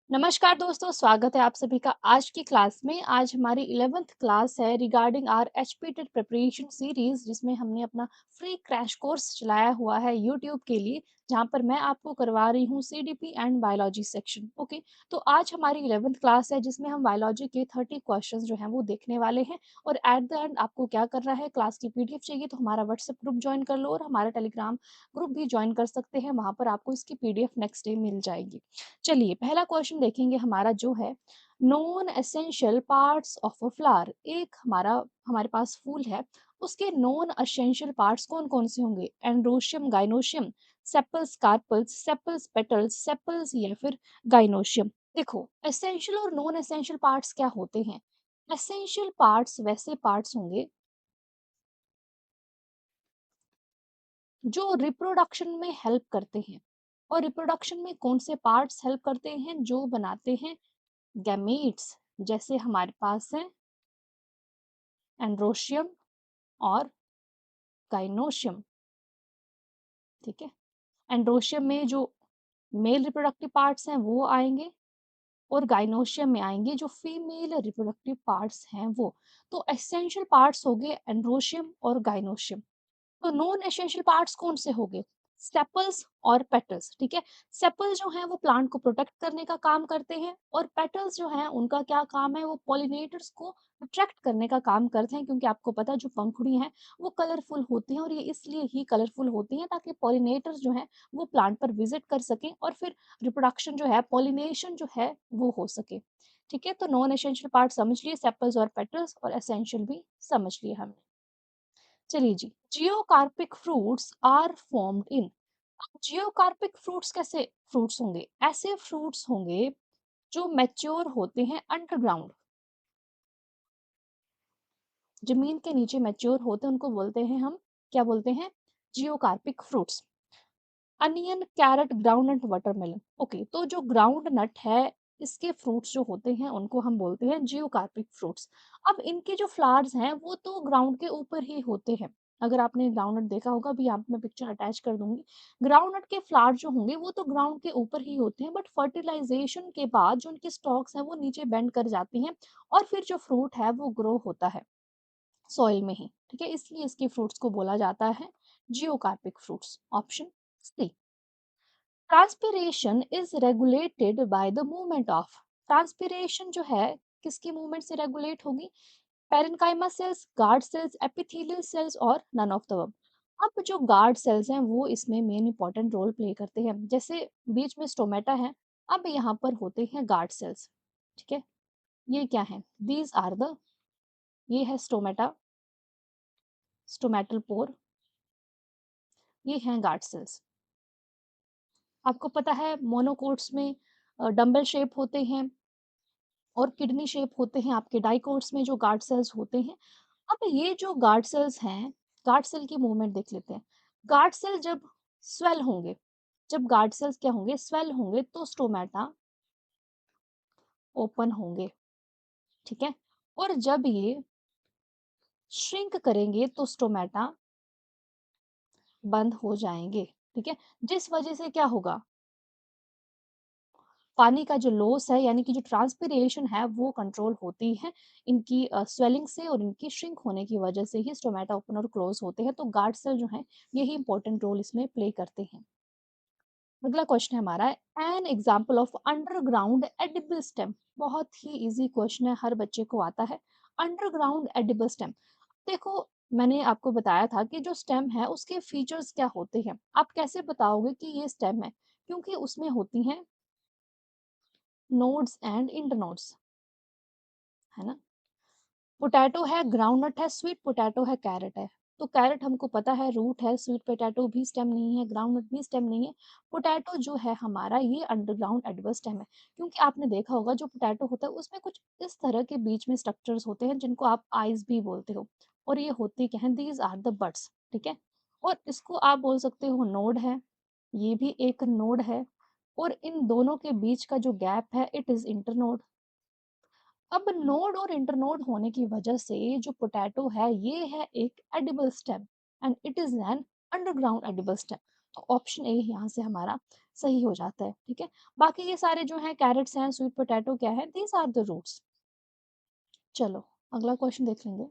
नमस्कार दोस्तों, स्वागत है आप सभी का आज की क्लास में। आज हमारी 11th क्लास है रिगार्डिंग आवर एचपीटेट प्रिपरेशन सीरीज, जिसमें हमने अपना फ्री क्रैश कोर्स चलाया हुआ है यूट्यूब के लिए, जहां पर मैं आपको करवा रही हूं CDP and biology section. Okay, तो आज हमारी 11th क्लास है जिसमें हम बायोलॉजी के 30 क्वेश्चंस जो हैं वो देखने वाले हैं। और एट द एंड आपको क्या करना है, क्लास की पीडीएफ चाहिए तो हमारा व्हाट्सएप ग्रुप ज्वाइन कर लो और हमारा टेलीग्राम ग्रुप भी ज्वाइन कर सकते हैं, वहां पर आपको इसकी पीडीएफ नेक्स्ट डे मिल जाएगी। चलिए पहला क्वेश्चन देखेंगे हमारा जो है, non essential parts of a flower. एक हमारे पास फूल है, उसके नॉन एसेंशियल पार्ट्स कौन कौन से होंगे? Androecium, gynoecium, sepals, carpels, sepals, petals, sepals या फिर गाइनोशियम। देखो, एसेंशियल और नॉन एसेंशियल पार्ट्स क्या होते हैं। एसेंशियल पार्ट्स वैसे पार्ट्स होंगे जो रिप्रोडक्शन में हेल्प करते हैं। और रिप्रोडक्शन में कौन से पार्ट्स हेल्प करते हैं? जो बनाते हैं गैमीट्स। जैसे हमारे पास है एंड्रोशियम और गाइनोशियम। ठीक है, एंड्रोशियम में जो मेल रिप्रोडक्टिव पार्ट्स हैं वो आएंगे, और गाइनोशियम में आएंगे जो फीमेल रिप्रोडक्टिव पार्ट्स हैं वो। तो एसेंशियल पार्ट्स हो गए एंड्रोशियम और गाइनोशियम। तो नॉन एसेंशियल पार्ट्स कौन से हो गए? सेपल्स और पेटल्स। ठीक है, सेपल्स जो हैं वो प्लांट को प्रोटेक्ट करने का काम करते हैं, और पेटल्स जो हैं उनका क्या काम है? वो पॉलिनेटर्स को अट्रैक्ट करने का काम करते हैं, क्योंकि आपको पता है जो पंखुड़ी हैं वो कलरफुल होती हैं, और ये इसलिए ही कलरफुल होती हैं ताकि पॉलिनेटर्स जो हैं वो प्लांट पर विजिट कर सकें, और फिर रिप्रोडक्शन जो है, पॉलिनेशन जो है वो हो सके। ठीक है, तो नॉन एसेंशियल पार्ट समझ लिए, सेपल्स और पेटल्स, और एसेंशियल भी समझ लिए हमने। चलिए जी, geocarpic fruits are formed in. Geocarpic fruits कैसे फ्रूट्स होंगे? ऐसे फ्रूट्स होंगे जो मैच्योर होते हैं अंडरग्राउंड, जमीन के नीचे मैच्योर होते हैं, उनको बोलते हैं हम, क्या बोलते हैं? Geocarpic fruits. Onion, carrot, ground nut, watermelon. Okay, तो जो ग्राउंड नट है, इसके फ्रूट्स जो होते हैं उनको हम बोलते हैं जियोकार्पिक फ्रूट्स। अब इनके जो फ्लावर्स हैं वो तो ग्राउंड के ऊपर ही होते हैं। अगर आपने ग्राउंड नट देखा होगा, अभी यहाँ पे मैं पिक्चर अटैच कर दूंगी। ग्राउंड नट के फ्लावर जो होंगे वो तो ग्राउंड के ऊपर ही होते हैं, बट फर्टिलाइजेशन के बाद जो उनके स्टॉक्स हैं वो नीचे बेंड कर जाती हैं, और फिर जो फ्रूट है वो ग्रो होता है सॉइल में ही। ठीक है, इसलिए इसके फ्रूट्स को बोला जाता है geocarpic fruits. Option C. Transpiration is regulated by the movement of. Transpiration जो है किसकी मूवमेंट से रेगुलेट होगी? Parenchyma cells, guard cells, epithelial cells, और नन ऑफ द अबव। अब जो गार्ड सेल्स हैं वो इसमें मेन इंपॉर्टेंट रोल प्ले करते हैं। जैसे बीच में स्टोमेटा है, अब यहाँ पर होते हैं गार्ड सेल्स। ठीक है, ये क्या है? दीज आर द, ये है स्टोमेटा, स्टोमेटल पोर, ये हैं गार्ड सेल्स। आपको पता है मोनोकोट्स में डंबल शेप होते हैं, और किडनी शेप होते हैं आपके डाइकोट्स में जो गार्ड सेल्स होते हैं। अब ये जो गार्ड सेल्स हैं, गार्ड सेल की मूवमेंट देख लेते हैं। गार्ड सेल जब स्वेल होंगे, जब गार्ड सेल्स क्या होंगे? स्वेल होंगे, तो स्टोमेटा ओपन होंगे। ठीक है, और जब ये श्रिंक करेंगे तो स्टोमेटा बंद हो जाएंगे। ठीक है, जिस वजह से क्या होगा? पानी का जो लॉस है, यानी कि जो ट्रांसपीरेशन है वो कंट्रोल होती है इनकी स्वेलिंग से, और इनकी श्रिंक होने की वजह से ही स्टोमेटा ओपन और क्लोज होते हैं। तो गार्ड सेल जो है यही इंपॉर्टेंट रोल इसमें प्ले करते हैं। अगला क्वेश्चन है हमारा, an example of underground edible stem. बहुत ही इजी क्वेश्चन है, हर बच्चे को आता है। Underground edible stem. देखो, मैंने आपको बताया था कि जो स्टेम है उसके फीचर्स क्या होते हैं। आप कैसे बताओगे कि ये स्टेम है? क्योंकि उसमें होती हैं नोड्स एंड इंटरनोड्स, है ना। पोटैटो है, ग्राउंडनट है, स्वीट पोटैटो है, कैरेट है। तो कैरेट हमको पता है रूट है, स्वीट पोटैटो भी स्टेम नहीं है, ग्राउंडनट भी स्टेम नहीं है। पोटैटो जो है हमारा, ये अंडरग्राउंड एडिबल स्टेम है। क्योंकि आपने देखा होगा जो पोटैटो होता है उसमें कुछ इस तरह के बीच में स्ट्रक्चर्स होते हैं जिनको आप आइज भी बोलते हो, और ये होती क्या है? These are the buds. ठीक है, और इसको आप बोल सकते हो नोड है, ये भी एक नोड है, और इन दोनों के बीच का जो गैप है इट इज इंटरनोड। अब नोड और इंटरनोड होने की वजह से जो पोटैटो है ये है एक edible stem, and it is an underground edible stem. तो ऑप्शन ए यहाँ से हमारा सही हो जाता है, ठीक है। बाकी ये सारे जो हैं कैरेट्स हैं, स्वीट पोटैटो क्या है, दीज आर द रूट्स। चलो अगला क्वेश्चन देख लेंगे।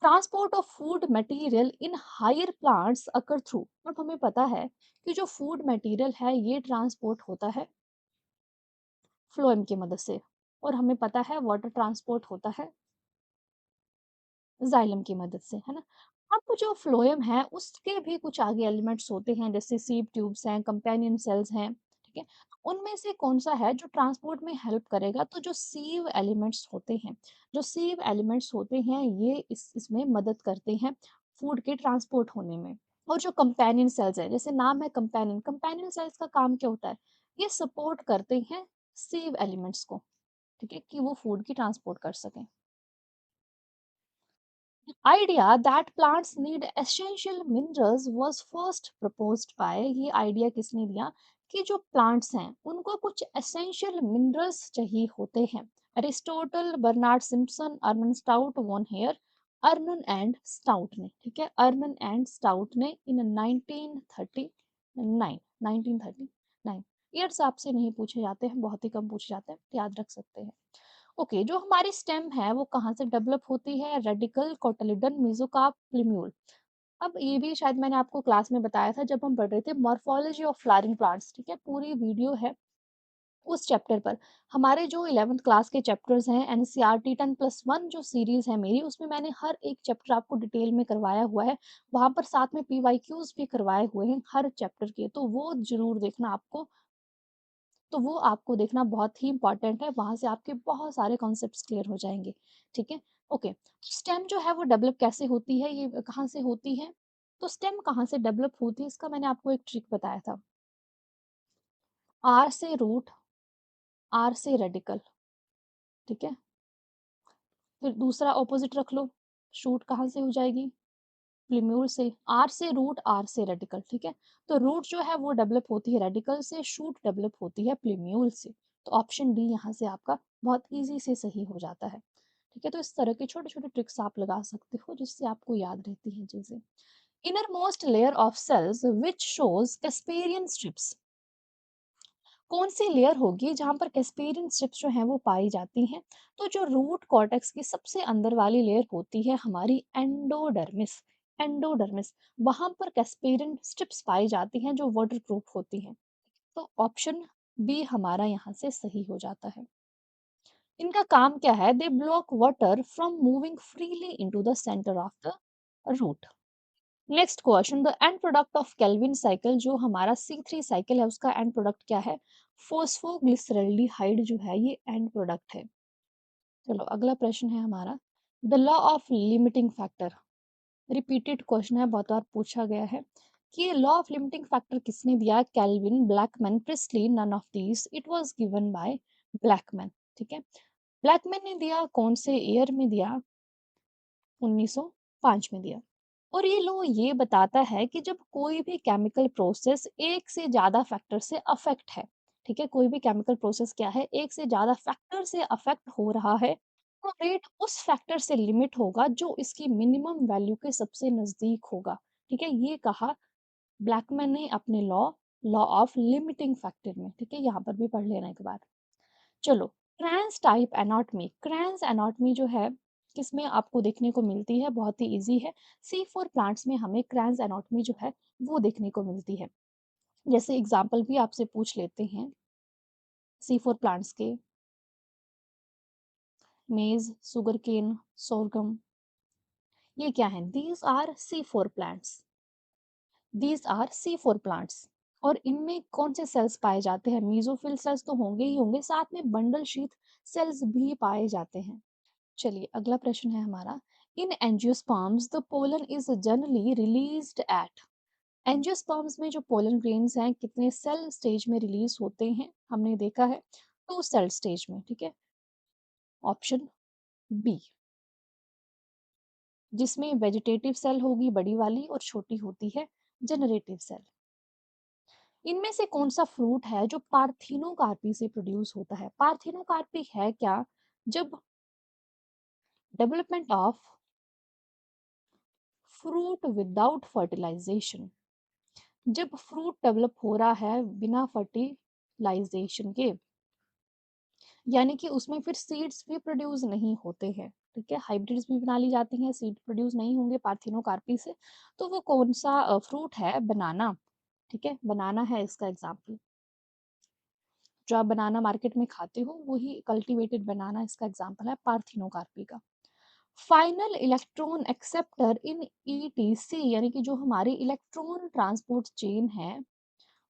Transport of food material in higher plants occur through. अब हमें पता है कि जो फूड मटेरियल है ये ट्रांसपोर्ट होता है फ्लोएम की मदद से, और हमें पता है वाटर ट्रांसपोर्ट होता है जाइलम की मदद से, है ना। अब जो फ्लोएम है उसके भी कुछ आगे एलिमेंट्स होते हैं, जैसे सीव ट्यूब्स हैं, कंपेनियन सेल्स हैं, ठीक है। उनमें से कौन सा है जो ट्रांसपोर्ट में हेल्प करेगा, तो जो सीव एलिमेंट्स होते हैं, जो सीव एलिमेंट्स होते हैं ये इसमें मदद करते हैं फूड के ट्रांसपोर्ट होने में। और जो कंपेनियन सेल्स है, जैसे नाम है कंपेनियन, कंपेनियन सेल्स का काम क्या होता है, ये सपोर्ट करते हैं सीव एलिमेंट्स को, ठीक है, कि वो फूड की ट्रांसपोर्ट कर सकें। idea that plants need essential minerals was first proposed by, ये आइडिया किसने दिया कि जो प्लांट्स हैं उनको कुछ एसेंशियल मिनरल्स चाहिए होते हैं। Aristotle, Bernard Simpson, Arnon Stout, von Heyer, Arnon and Stout ने, ठीक है, अर्नन एंड स्टाउट ने इन 1939, 1939 ईयर्स आपसे नहीं पूछे जाते हैं, बहुत ही कम पूछे जाते हैं, याद रख सकते हैं। ओके, जो हमारी स्टेम है वो कहाँ से डेवलप होती है, रेडिकल, कोटिलिडन, मेसोकार्प, प्लूम्यूल। अब ये भी शायद मैंने आपको क्लास में बताया था जब हम पढ़ रहे थे मॉर्फोलॉजी ऑफ फ्लावरिंग प्लांट्स, ठीक है, पूरी वीडियो है उस चैप्टर पर। हमारे जो 11th क्लास के चैप्टर्स हैं एनसीईआरटी 10+1 जो सीरीज है मेरी, उसमें मैंने हर एक चैप्टर आपको डिटेल में करवाया हुआ है। वहां पर साथ में पीवाईक्यूज भी करवाए हुए हैं हर चैप्टर के, तो वो जरूर देखना आपको, तो वो आपको देखना बहुत ही इंपॉर्टेंट है, वहां से आपके बहुत सारे कॉन्सेप्ट्स क्लियर हो जाएंगे, ठीक है। ओके, स्टेम जो है वो डेवलप कैसे होती है, ये कहाँ से होती है, तो स्टेम कहाँ से डेवलप होती है इसका मैंने आपको एक ट्रिक बताया था। आर से रूट, आर से रेडिकल, ठीक है। फिर दूसरा ऑपोजिट रख लो, शूट कहाँ से हो जाएगी, प्लीम्यूल से। आर से रूट, आर से रेडिकल, ठीक है। तो रूट जो है वो डेवलप होती है रेडिकल से, शूट डेवलप होती है प्लीम्यूल से। तो ऑप्शन डी यहाँ से आपका बहुत इजी से सही हो जाता है, ठीक है। तो इस तरह के छोटे छोटे ट्रिक्स आप लगा सकते हो जिससे आपको याद रहती हैं चीजें। Inner most layer of cells which shows Casparian strips. कौन सी लेयर होगी जहां पर कैस्पेरियन स्ट्रिप्स जो हैं वो पाई जाती हैं, तो जो रूट कॉर्टेक्स की सबसे अंदर वाली लेयर होती है हमारी एंडोडर्मिस, एंडोडर्मिस, वहां पर कैस्पेरियन स्ट्रिप्स पाई जाती हैं जो वाटरप्रूफ होती हैं। तो ऑप्शन बी हमारा यहाँ से सही हो जाता है। इनका काम क्या है, they block water from moving freely into the centre of the root. Next question, the end product of Calvin cycle, जो हमारा C3 साइकिल है उसका एंड प्रोडक्ट क्या है, फोस्फोग्लिसरल्डिहाइड जो है ये एंड प्रोडक्ट है। चलो अगला प्रश्न है हमारा, the law of limiting factor, repeated question है, बहुत बार पूछा गया है कि लॉ ऑफ लिमिटिंग फैक्टर किसने दिया, Calvin, Blackman, Priestley, none of these, it was given by Blackman, ठीक है। ब्लैकमैन ने दिया कौन से ईयर में दिया, 1905 में दिया। और ये लो ये बताता है कि जब कोई भी केमिकल प्रोसेस एक से ज्यादा फैक्टर से अफेक्ट है, ठीक है, कोई भी केमिकल प्रोसेस क्या है, एक से ज्यादा फैक्टर से अफेक्ट हो रहा है, तो रेट उस फैक्टर से लिमिट होगा जो इसकी मिनिमम वैल्यू के सबसे नजदीक होगा, ठीक है। ये कहा ब्लैकमैन ने अपने law, law of limiting factor में, ठीक है, यहाँ पर भी पढ़ लेना एक बार। चलो, क्रैंस टाइप एनाटॉमी, क्रैंस एनाटॉमी जो है किसमें आपको देखने को मिलती है, बहुत ही इजी है, C4 प्लांट्स में हमें क्रैंस एनाटॉमी जो है वो देखने को मिलती है। जैसे एग्जांपल भी आपसे पूछ लेते हैं C4 प्लांट्स के, मेज, सुगरकेन, सोरगम, ये क्या है, these are C4 plants, these are C4 plants. और इनमें कौन से सेल्स पाए जाते हैं, मीजोफिल सेल्स तो होंगे ही होंगे, साथ में बंडल शीथ सेल्स भी पाए जाते हैं। चलिए अगला प्रश्न है हमारा, in angiosperms the pollen is generally released at, angiosperms में जो पोलन ग्रेन्स हैं कितने सेल स्टेज में रिलीज होते हैं, हमने देखा है 2 सेल स्टेज में, ठीक है। ऑप्शन बी, जिसमें वेजिटेटिव सेल होगी बड़ी वाली और छोटी होती है जनरेटिव सेल। इनमें से कौन सा फ्रूट है जो पार्थिनोकार्पी से प्रोड्यूस होता है, पार्थिनोकार्पी है क्या, जब development of fruit without fertilization, जब फ्रूट डेवलप हो रहा है बिना फर्टिलाइजेशन के, यानी कि उसमें फिर सीड्स भी प्रोड्यूस नहीं होते हैं, ठीक है, हाइब्रिड्स भी बना ली जाती हैं, सीड प्रोड्यूस नहीं होंगे पार्थिनोकार्पी से, तो वो कौन सा फ्रूट है? बनाना, ठीक है, बनाना है इसका एग्जाम्पल। जो आप बनाना मार्केट में खाते हो वही कल्टीवेटेड बनाना इसका एग्जाम्पल है पार्थिनोकार्पी का। फाइनल इलेक्ट्रॉन एक्सेप्टर इन ईटीसी, यानी कि जो हमारी इलेक्ट्रॉन ट्रांसपोर्ट चेन है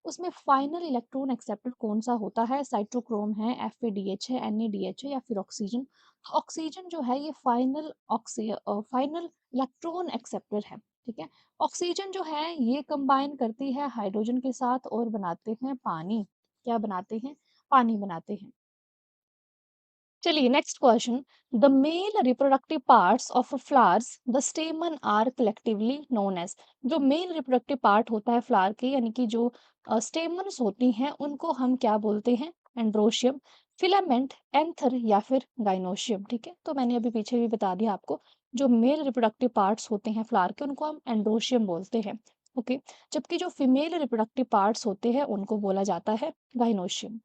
उसमें फाइनल इलेक्ट्रॉन एक्सेप्टर कौन सा होता है? साइटोक्रोम है, एफएडीएच है, एनएडीएच है या फिर ऑक्सीजन? तो ऑक्सीजन जो है ये फाइनल इलेक्ट्रॉन एक्सेप्टर है, ठीक है। ऑक्सीजन जो है ये कंबाइन करती है हाइड्रोजन के साथ और बनाते हैं पानी। क्या बनाते हैं? पानी बनाते हैं। चलिए next question. The male reproductive parts of flowers the stamen are collectively known as. जो मेल रिप्रोडक्टिव पार्ट होता है फ्लावर के, यानी कि जो स्टेमन्स होती हैं उनको हम क्या बोलते हैं? एंड्रोशियम, फिलामेंट, एंथर या फिर गाइनोशियम, ठीक है। तो मैंने अभी पीछे भी बता दिया आपको, जो मेल रिप्रोडक्टिव पार्ट्स होते हैं फ्लावर के उनको हम एंड्रोशियम बोलते हैं, ओके। जबकि जो फीमेल रिप्रोडक्टिव पार्ट्स होते हैं उनको बोला जाता है gynoecium.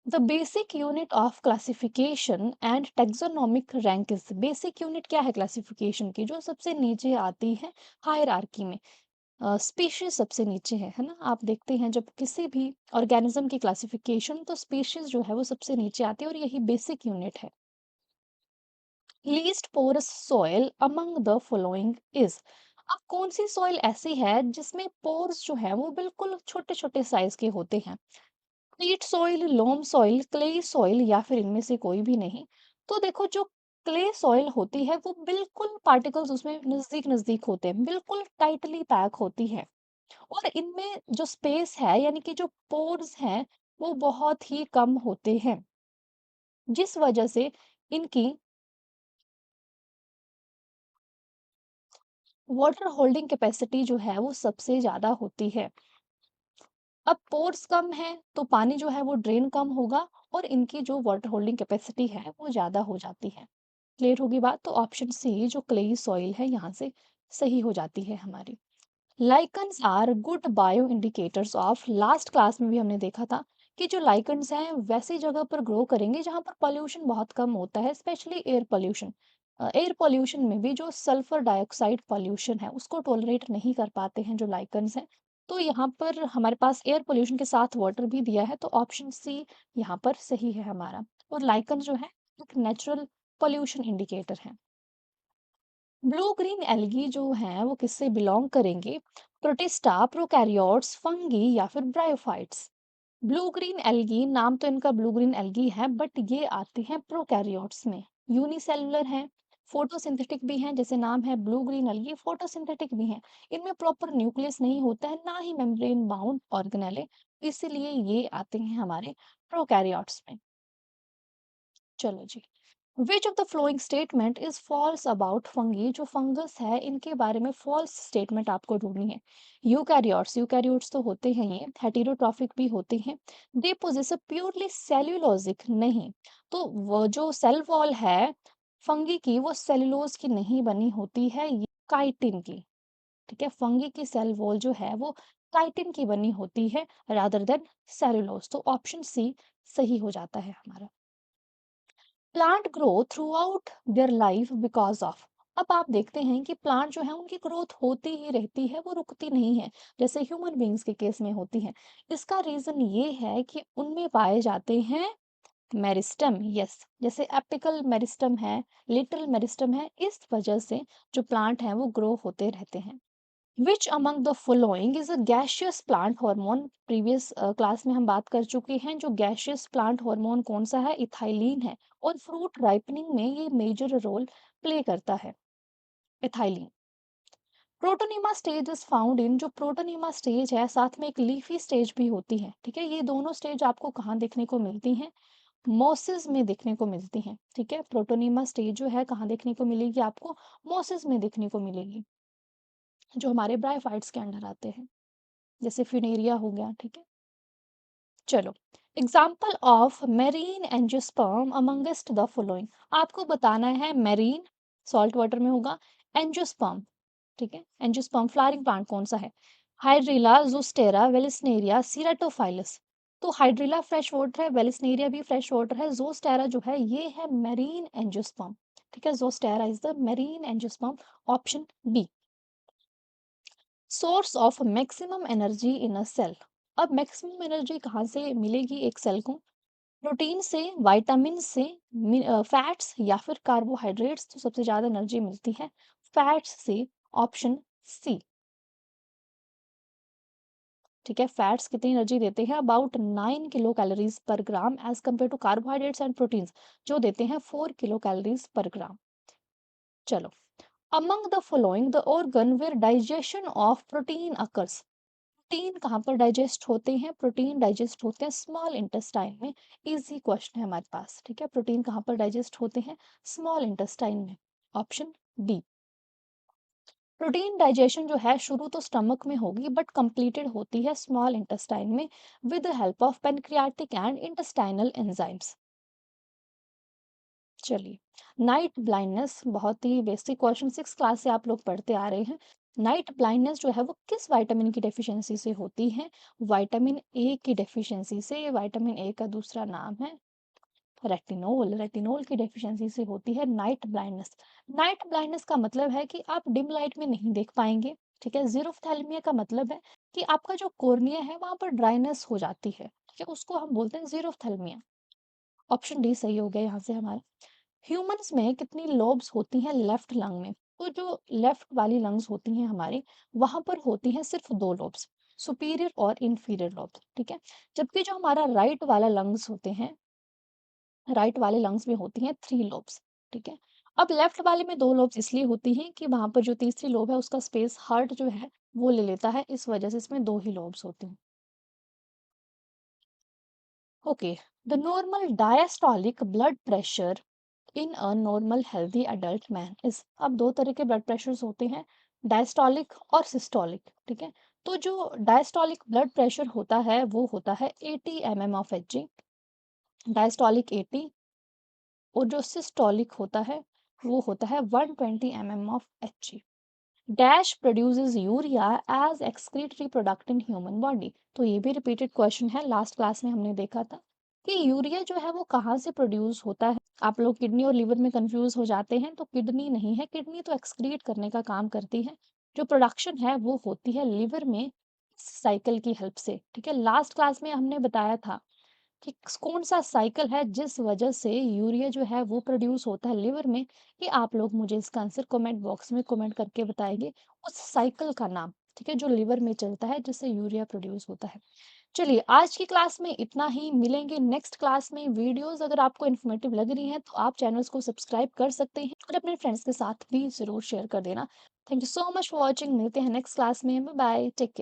The basic unit of classification and taxonomic rankings. Basic unit क्या है क्लासिफिकेशन की? जो सबसे नीचे आती है हायरार्की में। स्पीशीज सबसे नीचे है ना। आप देखते हैं जब किसी भी ऑर्गेनिज्म की क्लासिफिकेशन तो स्पीशीज जो है वो सबसे नीचे आती है और यही बेसिक यूनिट है। Least porous soil among the following is. अब कौन सी सॉइल ऐसी है जिसमें पोर्स जो है वो बिल्कुल छोटे छोटे साइज के होते हैं? Peat soil, loam soil, clay soil या फिर इनमें से कोई भी नहीं। तो देखो जो क्ले सॉइल होती है वो बिल्कुल पार्टिकल्स उसमें नजदीक नजदीक होते हैं, बिल्कुल टाइटली पैक होती है और इनमें जो स्पेस है यानी कि जो पोर्स हैं वो बहुत ही कम होते हैं, जिस वजह से इनकी वाटर होल्डिंग कैपेसिटी जो है वो सबसे ज्यादा होती है। अब पोर्स कम है तो पानी जो है वो ड्रेन कम होगा और इनकी जो वाटर होल्डिंग कैपेसिटी है वो ज्यादा हो जाती है। क्लियर होगी बात? तो ऑप्शन सी जो क्लेई सॉइल है यहाँ से सही हो जाती है हमारी। Lichens are good bio indicators of. Last class में भी हमने देखा था कि जो लाइकन्स हैं वैसी जगह पर ग्रो करेंगे जहाँ पर पॉल्यूशन बहुत कम होता है, specially air pollution. Air pollution में भी जो सल्फर डाइऑक्साइड पॉल्यूशन है उसको टॉलरेट नहीं कर पाते हैं जो लाइकन्स हैं। तो यहाँ पर हमारे पास एयर पोल्यूशन के साथ वाटर भी दिया है तो ऑप्शन सी यहाँ पर सही है हमारा। और लाइकन जो है एक नेचुरल पॉल्यूशन इंडिकेटर है। ब्लू ग्रीन एल्गी जो हैं वो किससे बिलोंग करेंगे? प्रोटिस्टा, प्रोकैरियोट्स, फंगी या फिर ब्रायोफाइट्स? ब्लू ग्रीन एल्गी, नाम तो इनका ब्लू ग्रीन एल्गी है बट ये आते हैं प्रोकैरियोट्स में। यूनिसेलुलर हैं, फोटोसिंथेटिक भी हैं, जैसे नाम है ब्लू ग्रीन एल्गी, फोटोसिंथेटिक भी हैं। इनमें प्रॉपर न्यूक्लियस नहीं होता है ना ही मेम्ब्रेन बाउंड ऑर्गेनेले, इसीलिए ये आते हैं हमारे प्रोकैरियोट्स में। चलो जी। Which of the following statement is false about fungi? जो फंगस है इनके बारे में फॉल्स स्टेटमेंट आपको ढूंढनी है। यूकैरियोट्स, यूकैरियोट्स तो होते हैं ये हेटेरोट्रॉफिक भी होते हैं। They possess a purely cellulosic, नहीं। तो वो जो सेल वॉल है फंगी की वो सेल्यूलोज की नहीं बनी होती है, ये काइटिन की, ठीक है। फंगी की सेल वॉल जो है वो काइटिन की बनी होती है रादर देन सेल्यूलोज। तो ऑप्शन सी सही हो जाता है हमारा। Plant grow through out their life because of. अब आप देखते हैं कि प्लांट जो है उनकी ग्रोथ होती ही रहती है, वो रुकती नहीं है, जैसे ह्यूमन बींग्स के केस में होती है। इसका रीजन ये है कि उनमें पाए जाते हैं मेरिस्टम, यस, जैसे एपिकल मेरिस्टम है, लिटिल मेरिस्टम है, इस वजह से जो प्लांट है वो ग्रो होते रहते हैं। Which among the following is a gaseous plant hormone? Previous class में हम बात कर चुके हैं, जो गैशियस प्लांट हार्मोन कौन सा है? इथाइलिन है और फ्रूट राइपनिंग में ये मेजर रोल प्ले करता है, ethylene. Protonema stage is found in. जो प्रोटोनीमा स्टेज है साथ में एक लीफी स्टेज भी होती है, ठीक है। ये दोनों स्टेज आपको कहाँ देखने को मिलती हैं? मोसिस में देखने को मिलती हैं, ठीक है। प्रोटोनीमा स्टेज जो है कहाँ देखने को मिलेगी आपको? मोसिस में देखने को मिलेगी, जो हमारे ब्रायोफाइट्स के अंडर आते हैं, जैसे फ्यूनेरिया हो गया, ठीक है। चलो, example of marine angiosperm amongst the following. आपको बताना है मेरीन सॉल्ट वाटर में होगा, एंजियोस्पर्म ठीक है। एंजियोस्पर्म फ्लावरिंग प्लांट कौन सा है? हाइड्रिला, ज़ोस्टेरा, वेलेस्नेरिया, सीराटोफाइलस। तो हाइड्रिला फ्रेश वाटर है, वेलेस्नेरिया भी फ्रेश वाटर है, ज़ोस्टेरा जो है ये है मैरीन एंजियोस्पर्म। ठीक है, Zostera is the marine angiosperm, option B. Source of maximum energy in a cell. अब मैक्सिमम एनर्जी कहाँ से मिलेगी एक सेल को? प्रोटीन से, विटामिन से, फैट्स या फिर कार्बोहाइड्रेट्स। तो सबसे ज्यादा एनर्जी मिलती है फैट्स से, ऑप्शन सी। ठीक है, फैट्स कितनी एनर्जी देते हैं? About 9 kilo calories per gram, as compare to carbohydrates and proteins जो देते हैं 4 किलो कैलोरीज पर ग्राम। चलो, among the following the organ where digestion of protein occurs। Protein कहाँ पर डाइजेस्ट होते हैं? प्रोटीन डाइजेस्ट होते हैं स्मॉल इंटेस्टाइन में। इजी क्वेश्चन है हमारे पास। ठीक है, प्रोटीन कहाँ पर डाइजेस्ट होते हैं? स्मॉल इंटेस्टाइन में, ऑप्शन डी। प्रोटीन डाइजेशन जो है शुरू तो स्टमक में होगी बट कंप्लीटेड होती है स्मॉल इंटेस्टाइन में with the help of pancreatic and intestinal enzymes. चलिए, नाइट ब्लाइंडनेस बहुत ही बेसिक क्वेश्चन, 6 क्लास से आप लोग पढ़ते आ रहे हैं। नाइट ब्लाइंडनेस जो है वो किस विटामिन की डेफिशिएंसी से होती है? विटामिन ए की डेफिशिएंसी से। विटामिन ए का दूसरा नाम है रेटिनोल। रेटिनोल की डेफिशिएंसी से होती है नाइट ब्लाइंडनेस। नाइट ब्लाइंडनेस का मतलब है कि आप डिम लाइट में नहीं देख पाएंगे। ठीक है, जीरोफ्थैल्मिया का मतलब है कि आपका जो कॉर्निया है वहां पर ड्राइनेस हो जाती है। ठीक है, उसको हम बोलते हैं जीरोफ्थैल्मिया। ऑप्शन डी सही हो गया यहाँ से हमारा। ह्यूमंस में कितनी लोब्स होती हैं लेफ्ट लंग में? तो जो लेफ्ट वाली लंग्स होती हैं हमारी, वहां पर होती हैं सिर्फ 2 लोब्स, सुपीरियर और इंफीरियर लोब्स। ठीक है, जबकि जो हमारा राइट वाला लंग्स होते हैं, राइट वाले लंग्स में होती हैं 3 लोब्स। ठीक है, अब लेफ्ट वाले में 2 लोब्स इसलिए होती हैं कि वहां पर जो तीसरी लोब है उसका स्पेस हार्ट जो है वो ले लेता है, इस वजह से इसमें 2 ही लोब्स होती हैं। Okay, the normal diastolic blood pressure in a normal healthy adult man is. अब 2 तरह के ब्लड प्रेशर्स होते हैं, डायस्टोलिक और सिस्टोलिक। ठीक है, तो जो डायस्टोलिक ब्लड प्रेशर होता है वो होता है 80 mm ऑफ Hg, डायस्टोलिक 80। और जो सिस्टोलिक होता है वो होता है 120 mm of Hg। Dash produces urea as excretory product in human body. तो ये भी रिपीटेड क्वेश्चन है, लास्ट क्लास में हमने देखा था कि यूरिया जो है वो कहाँ से प्रोड्यूस होता है। आप लोग किडनी और लिवर में कंफ्यूज हो जाते हैं, तो किडनी नहीं है, किडनी तो एक्सक्रीट करने का काम करती है। जो प्रोडक्शन है वो होती है लिवर में, साइकिल की हेल्प से। ठीक है, लास्ट क्लास में हमने बताया था कि कौन सा साइकिल है जिस वजह से यूरिया जो है वो प्रोड्यूस होता है लिवर में। ये आप लोग मुझे इसका आंसर कमेंट बॉक्स में कमेंट करके बताएंगे उस साइकिल का नाम। ठीक है, जो लिवर में चलता है जिससे यूरिया प्रोड्यूस होता है। चलिए, आज की क्लास में इतना ही, मिलेंगे नेक्स्ट क्लास में। वीडियोस अगर आपको इन्फॉर्मेटिव लग रही हैं तो आप चैनल्स को सब्सक्राइब कर सकते हैं और अपने फ्रेंड्स के साथ भी जरूर शेयर कर देना। Thank you so much for watching, मिलते हैं नेक्स्ट क्लास में। Bye bye, take care.